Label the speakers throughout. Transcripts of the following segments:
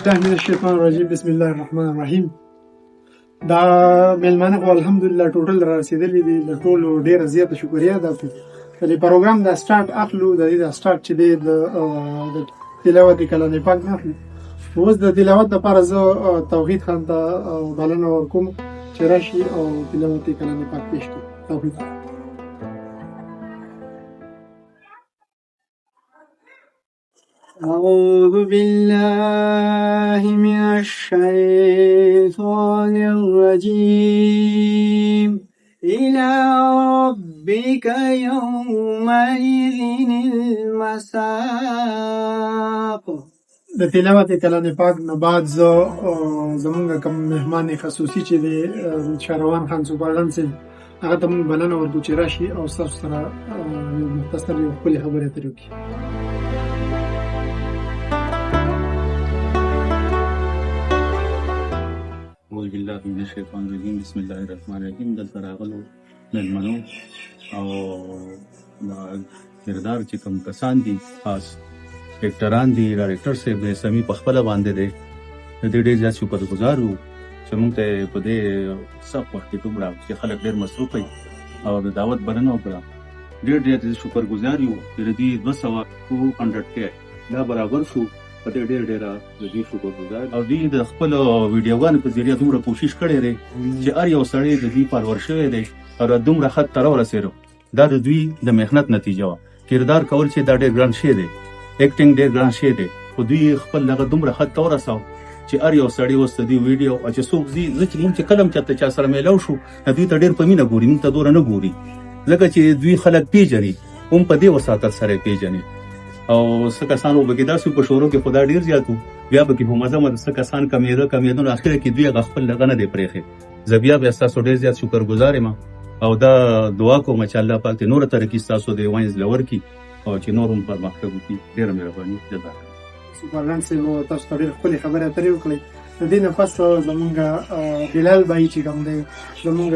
Speaker 1: بالله من الشیطان الرجیم بسم الله الرحمن الرحیم. دا میلمانه خو الحمدلله ټوټل را رسېدلي دي، د ټولو ډېره زیاته شکریه ده. د دې پروګرام د سټارټ اخلو، د دې د سټارټ چې دی د تلاوت کلام پاک نه اخلو. اوس د تلاوت لپاره زه توحید خان ته بلنه ورکوم چې راشي او تلاوت کلام پاک پیش کړي. توحید خان.
Speaker 2: أعوذ بالله من الشيطان الرجيم إلى ربك يومئذ المساق.
Speaker 1: د تلاوت کلام پاک نه بعد زمونږ کوم مهمان خصوصي چې دی شهروان خان سوپرډن سي، هغه ته مونږ بلنه ورکړو چې راشي او ستاسو سره مختصر یو ښکلې خبرې اترې وکړي.
Speaker 3: اعوذ بالله من الشیطان الرجیم بسم الله الرحمن الرحیم. دلته راغلو مېلمنو او کردار چې کوم کسان دي، خاص ډاکټران دي، ډایرکټر صاحب دی، سمي په خپله باندې دی، د دې ډېر زیات شکرګزار وو چې موږ ته په دې سخت وخت کې دومره چې خلک ډېر مصروف وي او د دعوت بلنه وکړه. ډېر شکرګزار یو چې د دې 200 کې دا برابر شو. په دې ډېر د دې شکرګزار او دوی د خپل ویډیوګانو په ذریعه دومره کوشش کړی دی چې هر یو سړی د دې فالوور شوی دی او دومره خط ته راورسېدو. دا د دوی د محنت نتیجه وه. کردار کول چې دا ډېر ګران شی دی، ایکټینګ ډېر ګران شی دی، خو دوی خپل دغه دومره خط ته ورساو چې هر یو سړی اوس د دې ویډیو او چې څوک ځي، زه چې موږ چې کله هم چېرته چا سره میلاو شو دوی ته ډېر په مینه ګوري، موږ ته دومره نه ګوري ځکه چې دوی خلک پیژني، هم په دې وساطت سره یې پیژني. او څه کسان به کې داسې په شروع کې خدا ډېر زیات وو، بیا به کې په مزه څه کسان کمېدل، اخر کې دوی هغه خپل دغه نه دی پرېښی. زه بیا ستاسو ډېر زیات شکرګزار یم او دا دعا کوم چې الله پاک دې نوره ترقي ستاسو د وینز لور کړي او چې نور هم پرمختګ وکړي. ډېره مهرباني، جزاکالله.
Speaker 1: سوپرډن صاحب تاسو ته ډېرې ښکلې خبرې اترې وکړئ. د دې نه پس زمونږ بلال بھائی چې کوم دی زمونږ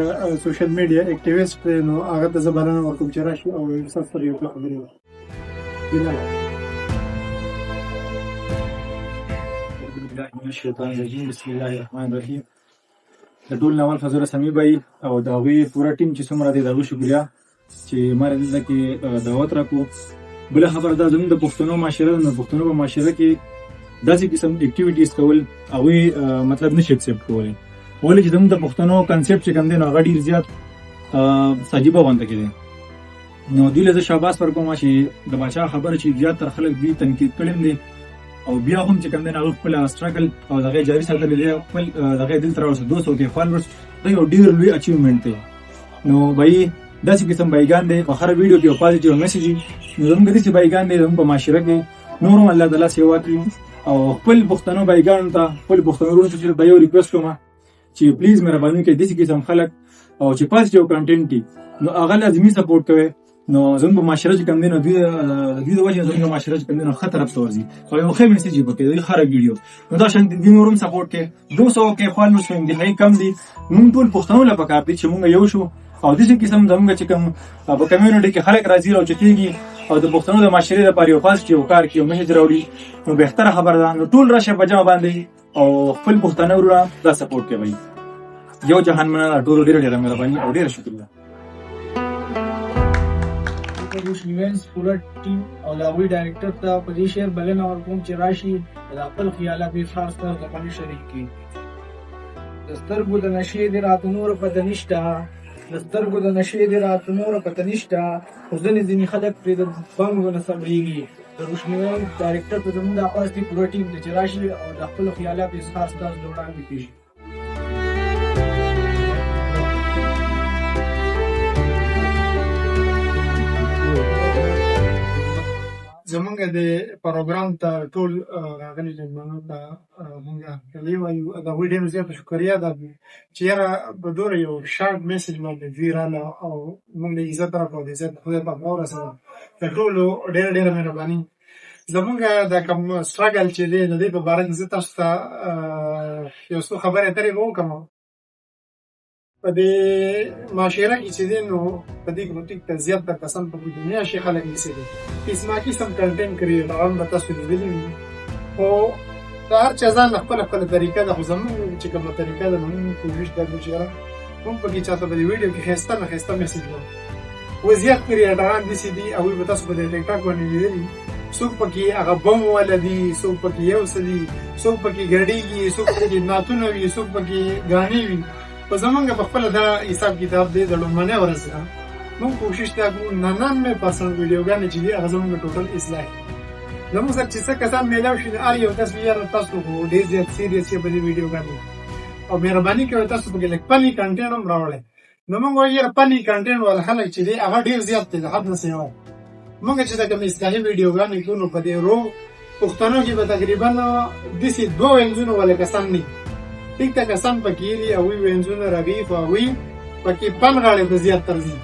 Speaker 1: سوشل میډیا اکټیویسټ دی، نو هغه ته زه بلنه ورکوم چې راشي او ستاسو سره یو څه خبرې وکړي. بلال.
Speaker 4: من الشیطان الرجیم بسم الله الرحمن الرحیم. د ټول نوال فضل سمی بھائی او د هغوی پوره ټیم چې څومره دی د هغوی شکریه چې ما دلته کې دعوت راکړو. بله خبره دا زموږ د پښتنو معاشره ده، نو پښتنو په معاشره کې داسې قسم اکټیویټیز کول هغوی مطلب نشي اکسپټ کولی، ولې چې زموږ د پښتنو کنسپټ چې کوم دی نو هغه ډېر زیات ساجیبه غونډه کې دی. نو دوی له زه شاباس ورکوم چې د باچا خبره چې زیاتره خلک دوی تنقید کړی دی او بیا هم چې کوم دی هغه خپل سټرګل او دغه جاري ساتلی دی، خپل دغه دلته راوړسته 200 کې فالوورس، دا یو ډېر لوی اچیومنټ دی. نو بھائی داسې قسم بایګان دی په هره ویډیو کې یو پازیټیو میسیج وي. نو زموږ داسې بایګان دی زموږ په معاشره کې نور هم الله تعالی سیوا کړي. او خپل پښتنو بایګانو ته، خپل پښتنو وروڼو ته به یو ریکویسټ کوم چې پلیز مهرباني وکړئ داسې قسم خلک او چې پازیټیو کنټینټ دي نو هغه لازمي سپورټ کوئ. نو زموږ په معاشره چې کوم دی نو دوی د وجې زموږ معاشره چې کوم دی نو ښه طرف ته ورځي او یو ښه میسیج یې پکې دی، هره ویډیو نو دا شان دوی نور هم سپورټ کوي. 200 کې فالوورس انتهایي کم دي. موږ ټول پښتنو له پکار دي چې موږ یو شو او داسې قسم زموږ چې کوم په کمیونټي کې خلک راځي او چتېږي او د پښتنو د معاشرې لپاره یو خاص یو کار کوي، یو میسیج راوړي، نو بهتره خبره ده. نو ټول راشه په جمع باندې او خپل پښتانه وروڼه دا سپورټ کوي. یو جهان مننه، ټولو ډېره مهرباني او ډېره شکریه.
Speaker 5: ایونټس پوره ټیم او د هغوی ډایرکټر ته په دې شعر بلنه ورکوم چې راشي د خپل خیالات اظهار ستاسو د باندې شریک کړي. د سترګو د نشې دې راته نوره پته نشته، د سترګو د نشې دې راته نوره پته نشته، خو ځینې خلک پرې د بنګو نه صبرېږي. د روشنیوان ډایرکټر ته زموږ د اواز دی پوره ټیم دی چې راشي او د خپلو خیالاتو اظهار ستاسو د وړاندې کړي.
Speaker 1: زمونږ د پروګرام ته ټول راغلي مېلمنو ته مونږ هیلې وایو. د هغوی ډېره زیاته شکریه ده چې یاره په دومره یو شارټ میسیج باندې دوی راله او مونږ له عزت راکړو، د عزت خدای پاک راورسوه. د ټولو ډېره مهرباني. زمونږ د کوم سټرګل چې دی د دې په باره کې زه تاسو ته یو څو خبرې اترې به وکړم. په دې معاشره کې چې دی نو په دې کې ټیک ته زیات کسان په دنیا شي خلک نیسي دي قسمه قسم کنټینټ کوي، هغه به تاسو لیدلی وي. خو د هر چا ځان خپله خپله طریقه ده، خو زمونږ چې کومه طریقه ده مونږ کوشش کوو چې یاره مونږ پکې چاته په دې ویډیو کې ښایسته نه ښایسته میسج کوو. اوس زیات کریټران داسې دي هغوی به تاسو په دې ټیک ټاک باندې لیدلي، څوک پکې هغه بم والا دي، څوک پکې یو څه دي، څوک پکې ګډېږي، څوک پکې نعتونه وي، څوک پکې ګانې وي. خو زمونږ په خپله دا حساب کتاب دی د لومړنۍ ورځ نه مونږ کوشش دا کوو 99% ویډیوګانې چې دي هغه زمونږ ټوټل اصلاح دي. زمونږ سره چې څه کسان میلاو شي هر یو کس وي یاره تاسو خو ډېر زیات سیریس یې په دې ویډیوګانې او مهرباني کوئ تاسو پکې لږ فني کنټینټ هم راوړئ. نو مونږ وایو یاره فني کنټینټ والا خلک چې دی هغه ډېر زیات دی د حد نه سیوا. مونږ چې دا کوم اصلاحي ویډیوګانې کوو نو په دې روغ پښتنو کې به تقریبا داسې 2 وینځونه والا کسان نه ټیک ته کسان پکې دي هغوی وینځونه رغیف او هغوی پکې پن غاړې ته زیات ترځي.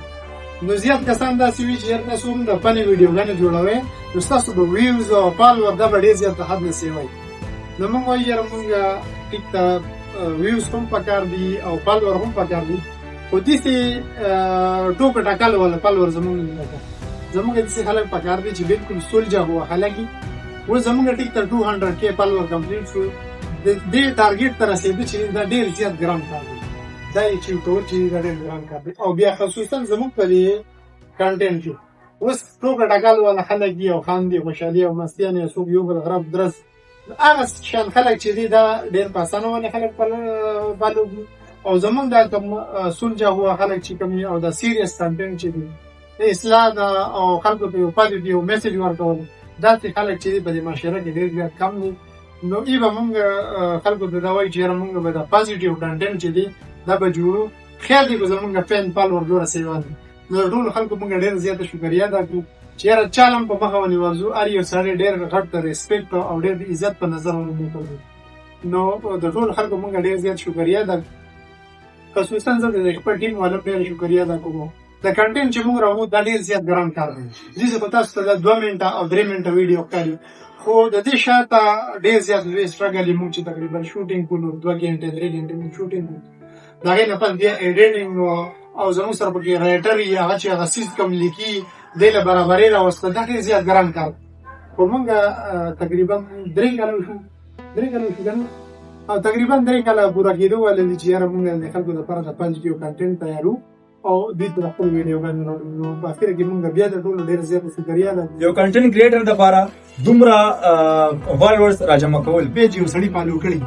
Speaker 1: نو زیات کسان داسې وي چې یاره تاسو هم د فني ویډیوګانې جوړوئ نو ستاسو به ویوز او فالوور دا به ډېر زیات د حد نه سیوی. نو مونږ وایو یاره مونږ ټیک ته ویوز هم پکار دي او فالوور هم پکار دي، خو داسې ټوکه ټاکل والا فالوور زمونږ نه ده. زمونږ داسې خلک پکار دي چې بالکل سولجه هو خلک وي. اوس زمونږ ټیک ته 200K فالوور کمپلیټ شو، د دې ټارګېټ ته رسېدو چې دا ډېر زیات ګران کار دی، دا یې چې کول چې دا ډېر ګران کار دی. او بیا خصوصا زمونږ په دې کنټینټ کې اوس ټوکه ټاکل والا خلک دي او خاندي خوشحالي او مستیان یې څوک یو بل غرب درس هغه شان خلک چې دي دا ډېر په اسانه باندې خلک فالو دي. او زمونږ دا کوم سولجه هو خلک چې کوم او دا سیریس کنټینټ چې دي د اصلاح او خلکو ته یو پازیټیو میسج ورکول داسې خلک چې دي په دې معاشره کې ډېر زیات کم دي. نو ای به مونږ خلکو ته دا وایو چې یاره مونږ به دا پازیټیو کنټینټ چې دي دا به جوړو. خیر دی به زمونږ فین فالوور دومره سیوا دي. نو د ټولو خلکو مونږ ډېر زیاته شکریه ادا کړو چې یاره چال هم په مخه ونیوځو، هر یو سړی ډېر غټ ته ریسپیکټ او ډېر د عزت په نظر ورنه کوو. نو د ټولو خلکو مونږ ډېر زیات شکریه ادا خصوصا زه د خپل ټیم والا ډېر شکریه ادا کوم. د کنټینټ چې مونږ راوړو دا ډېر زیات ګران کار دی. زه به تاسو ته 2 منټه او 3 منټه ویډیو ښکاري، خو د دې شاته ډېر زیات لوی سټرګل یې مونږ چې تقریبا شوټینګ کوو 2 غنټې 3 غنټې مونږ شوټینګ کوو، د هغې نه پس بیا ایډیټینګ او زموږ سره پکې رایټر یي هغه چې هغه سیز کوم لیکي دی له برابرۍ راوسته دا ډېر زیات ګران کار. خو مونږ تقریبا 3 کاله وشو که نه او تقریبا 3 کاله پوره کېدو والا دي چې یاره مونږ د خلکو لپاره د پازیټیو کنټینټ تیارو او دوی ته خپل ویډیوګانې راوړو. نو په اخره کې مونږ بیا د ټولو ډېر زیاته شکریه ده
Speaker 4: یو کنټینټ کریټر دپاره دومره فالوورز راجمع کول.
Speaker 1: پیج یو سړي فالو کړي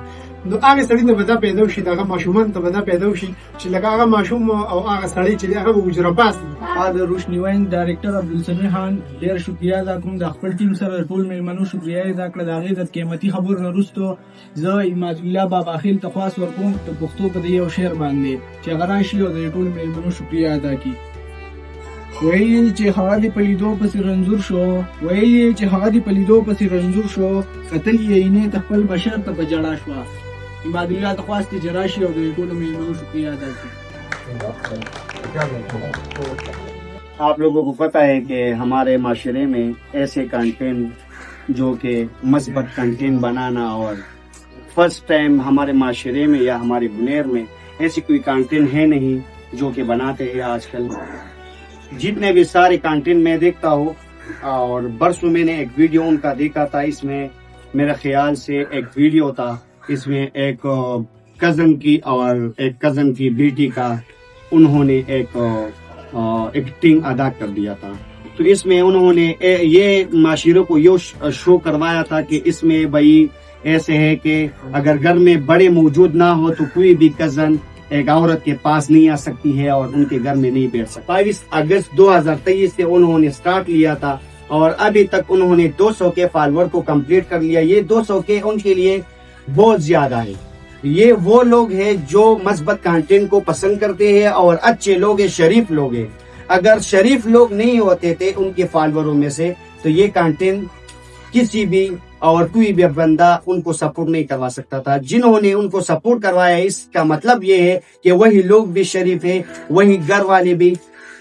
Speaker 1: نو هغه سړي ته به دا پیدا وشي، دغه ماشومان ته به دا پیدا وشي چې لکه هغه ماشوم او هغه سړی چې دی هغه به اجرباز دي.
Speaker 5: د روشنی وین ډایرکټر عبدالسمیع خان ډېر شکریه ادا کوم. د خپل ټیم سره د ټول میلمنو شکریه ادا کړه. د هغې د قیمتي خبرو نه وروستو زه عمادالله بابا خیل ته خواست ورکوم د پښتو په دې یو شعر باندې چې هغه راشي او د ټول میلمنو شکریه ادا کړي. وایي چې هغه دې په لیدو پسې رنځور شو، وایي چې هغه دې په لیدو پسې رنځور شو، کتل یې عینې ته خپل بشر ته په ژړا شوه. عمادالله ته خواست چې راشي او د ټولو میلمنو شکریه ادا کړي.
Speaker 2: آپ لوگوں کو پتہ ہے کہ ہمارے معاشرے میں ایسے کنٹینٹ جو کہ مثبت کنٹینٹ بنانا اور فرسٹ ٹائم ہمارے معاشرے میں یا ہمارے بنیر میں ایسی کوئی کنٹینٹ ہے نہیں جو کہ بناتے ہیں آج کل. جتنے بھی سارے کنٹینٹ میں دیکھتا ہوں اور برسوں میں نے ایک ویڈیو ان کا دیکھا تھا، اس میں میرے خیال سے ایک ویڈیو تھا، اس میں ایک کزن کی اور ایک کزن کی بیٹی کا انہوں نے ایک ایکٹنگ ادا کر دیا تھا. تو اس میں انہوں نے یہ معاشرے کو یہ شو کروایا تھا کہ اس میں بھائی ایسے ہے کہ اگر گھر میں بڑے موجود نہ ہو تو کوئی بھی کزن ایک عورت کے پاس نہیں آ سکتی ہے اور ان کے گھر میں نہیں بیٹھ سکتا. 22 اگست 2023 سے انہوں نے سٹارٹ لیا تھا اور ابھی تک انہوں نے 200 کے فالوور کو کمپلیٹ کر لیا. یہ 200 کے ان کے لیے بہت زیادہ ہے. یہ وہ لوگ ہیں جو مثبت کنٹینٹ کو پسند کرتے ہیں اور اچھے لوگ ہیں، شریف لوگ ہیں. اگر شریف لوگ نہیں ہوتے تھے ان کے فالووروں میں سے تو یہ کنٹینٹ کسی بھی اور کوئی بھی بندہ ان کو سپورٹ نہیں کروا سکتا تھا. جنہوں نے ان کو سپورٹ کروایا اس کا مطلب یہ ہے کہ وہی لوگ بھی شریف ہیں، وہی گھر والے بھی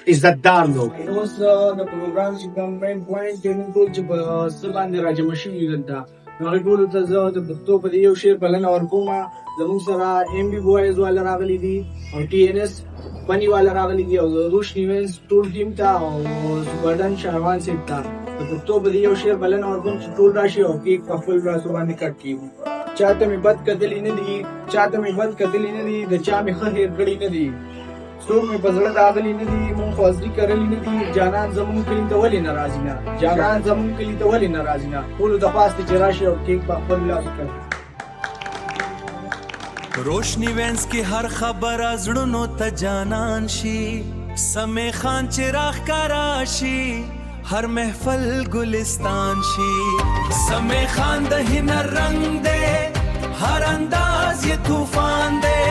Speaker 2: عزت دار لوگ ہیں.
Speaker 5: اوس د پروګرام چې کوم مین پوینټ دی نو ټول چې په څه باندې راجمع شوي دلته نو هغې ټولو ته زه د پښتو په دې یو شعر بلنه ورکوم. زموږ سره MB بوایز والا راغلي دي او TNS فني والا راغلي دي او د روشنی وینز ټول ټیم ته او سوبردن شهروان صاحب ته د پښتو په دې یو شعر بلنه ورکوم چې ټول راشي او کیک په خپل لاسو باندې کټ کړي. چاته مې بد کتلی نه دي، چاته مې بد کتلی نه دي، د چا مې ښه هېر کړي نه دي، څوک مې په زړه داغلي نه دي، مونږ خو حاضري کرلي نه دي. جانان زمونږ کلي ته ولې نه راځي نه، جانان زمونږ کلي ته ولې نه راځي نه. ټولو د پاس دی چې راشي او کیک په خپل لاس کړي.
Speaker 6: روشنی وینس کی ہر خبر زړونو ته جانان شي، سمې خان چراغ کراشي، ہر محفل گلستان شي. سمې خان د هنر رنگ دے، ہر انداز یہ طوفان دے.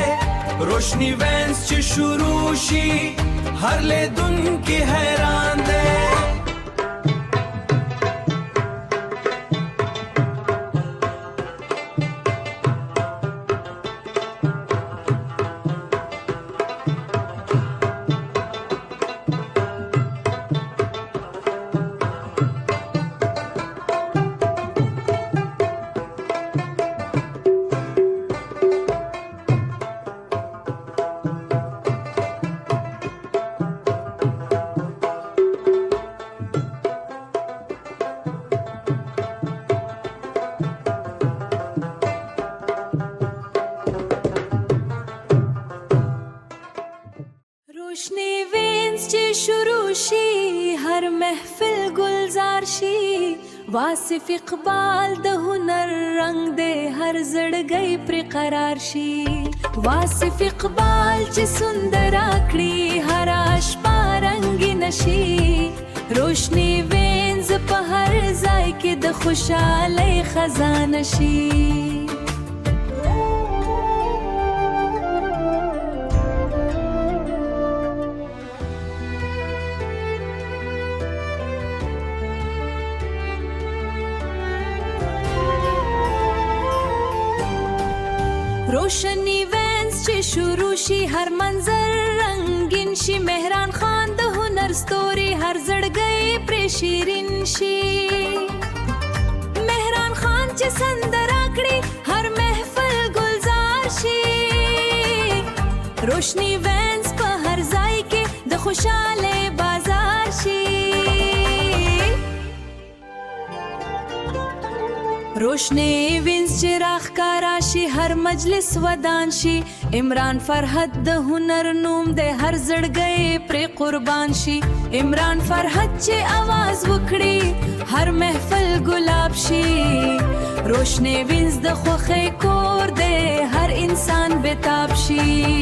Speaker 6: روشنی وینس چی شروع شي، ہر لیدن کی حیران دے.
Speaker 7: روشنی وینس چی شروع شي، هر محفل گلزار شي. واصف اقبال د هنر رنگ دے، هر زړګی پر قرار شي. واصف اقبال چې سندر کړي، هر اشپا رنگین شي. روشنی وینز په هر ځای کې د خوشحالۍ خزانه شي. روشنی وینس چې شروع شي، هر منظر رنگین شي. مهران خان د هنر ستوري، هر زړګی پرې شیرین شي. مهران خان چې سندره کړي، هر محفل گلزار شي. روشنی وینس په هر ځای کې د خوشاله بازار شي. روشنی وینس چې راښکاره شي، هر مجلس ودان شي. عمران فرحت د هنر نوم دی، هر زړګی پرې قربان شي. عمران فرحت چې आवाज وکړي، هر محفل ګلاب شي. روشنی وینس د خوښۍ کور دی، هر انسان بتاب شي.